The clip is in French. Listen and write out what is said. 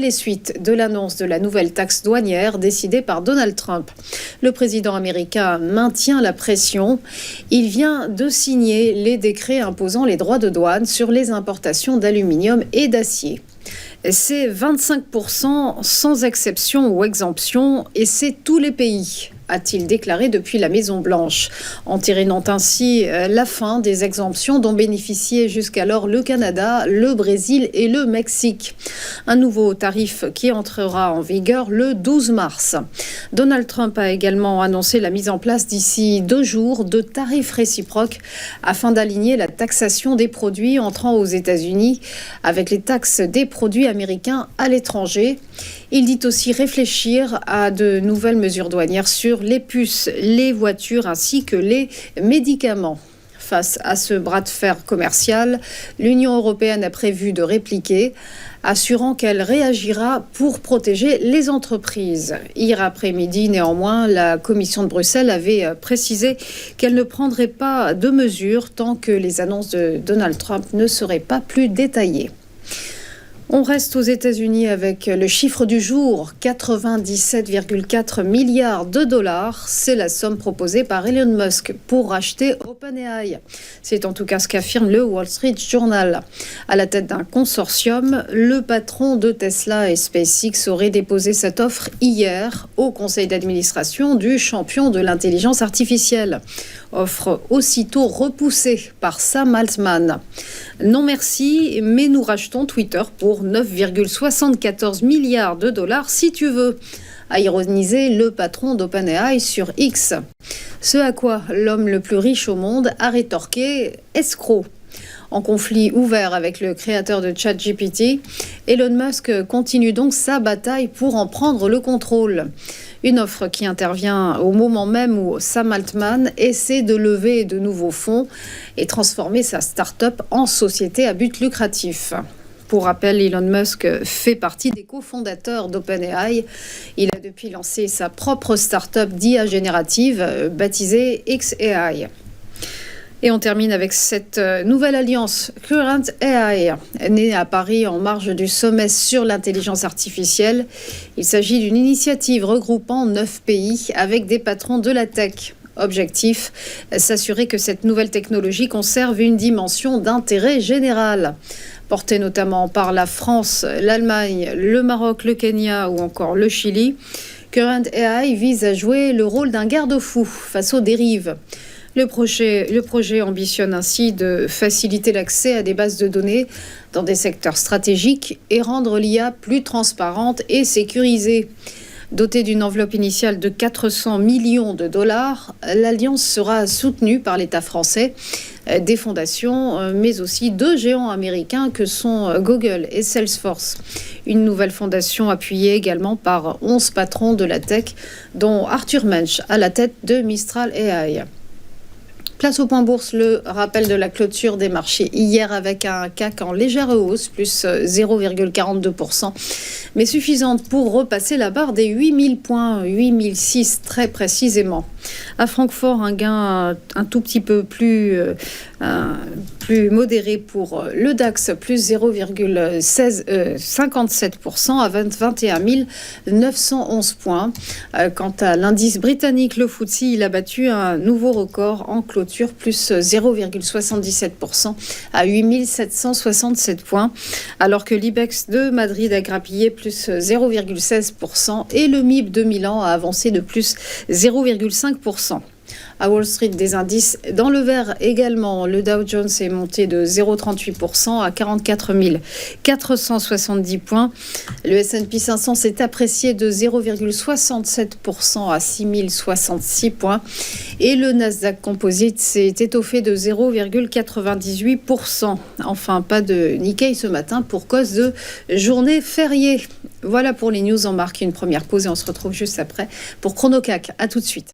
les suites de l'annonce de la nouvelle taxe douanière décidée par Donald Trump. Le président américain maintient la pression. Il vient de signer les décrets imposant les droits de douane sur les importations d'aluminium et d'acier. C'est 25% sans exception ou exemption et c'est tous les pays, a-t-il déclaré depuis la Maison-Blanche, entérinant ainsi la fin des exemptions dont bénéficiaient jusqu'alors le Canada, le Brésil et le Mexique. Un nouveau tarif qui entrera en vigueur le 12 mars. Donald Trump a également annoncé la mise en place d'ici 2 jours de tarifs réciproques afin d'aligner la taxation des produits entrant aux États-Unis avec les taxes des produits américains à l'étranger. Il dit aussi réfléchir à de nouvelles mesures douanières sur les puces, les voitures ainsi que les médicaments. Face à ce bras de fer commercial, l'Union européenne a prévu de répliquer, assurant qu'elle réagira pour protéger les entreprises. Hier après-midi, néanmoins, la Commission de Bruxelles avait précisé qu'elle ne prendrait pas de mesures tant que les annonces de Donald Trump ne seraient pas plus détaillées. On reste aux États-Unis avec le chiffre du jour, 97,4 milliards de dollars. C'est la somme proposée par Elon Musk pour racheter OpenAI. C'est en tout cas ce qu'affirme le Wall Street Journal. À la tête d'un consortium, le patron de Tesla et SpaceX aurait déposé cette offre hier au conseil d'administration du champion de l'intelligence artificielle. Offre aussitôt repoussée par Sam Altman. Non merci, mais nous rachetons Twitter pour 9,74 milliards de dollars si tu veux, a ironisé le patron d'OpenAI sur X. Ce à quoi l'homme le plus riche au monde a rétorqué « escroc ». En conflit ouvert avec le créateur de ChatGPT, Elon Musk continue donc sa bataille pour en prendre le contrôle. Une offre qui intervient au moment même où Sam Altman essaie de lever de nouveaux fonds et transformer sa start-up en société à but lucratif. Pour rappel, Elon Musk fait partie des cofondateurs d'OpenAI. Il a depuis lancé sa propre start-up d'IA générative baptisée xAI. Et on termine avec cette nouvelle alliance, Current AI, née à Paris en marge du sommet sur l'intelligence artificielle. Il s'agit d'une initiative regroupant 9 pays avec des patrons de la tech. Objectif, s'assurer que cette nouvelle technologie conserve une dimension d'intérêt général. Portée notamment par la France, l'Allemagne, le Maroc, le Kenya ou encore le Chili, Current AI vise à jouer le rôle d'un garde-fou face aux dérives. Le projet ambitionne ainsi de faciliter l'accès à des bases de données dans des secteurs stratégiques et rendre l'IA plus transparente et sécurisée. Dotée d'une enveloppe initiale de 400 millions de dollars, l'alliance sera soutenue par l'État français, des fondations, mais aussi 2 géants américains que sont Google et Salesforce. Une nouvelle fondation appuyée également par 11 patrons de la tech, dont Arthur Mensch à la tête de Mistral AI. Place au point bourse, le rappel de la clôture des marchés hier avec un CAC en légère hausse, plus 0,42%, mais suffisante pour repasser la barre des 8000 points, 8006 très précisément. À Francfort, un gain un tout petit peu plus modéré pour le DAX, plus 0,57% à 21 911 points. Quant à l'indice britannique, le FTSE, il a battu un nouveau record en clôture, plus 0,77% à 8 767 points, alors que l'IBEX de Madrid a grappillé plus 0,16% et le MIB de Milan a avancé de plus 0,5%. À Wall Street, des indices dans le vert également. Le Dow Jones est monté de 0,38% à 44 470 points. Le S&P 500 s'est apprécié de 0,67% à 6 066 points. Et le Nasdaq Composite s'est étoffé de 0,98%. Enfin, pas de Nikkei ce matin pour cause de journée fériée. Voilà pour les news. On marque une première pause et on se retrouve juste après pour ChronoCAC. À tout de suite.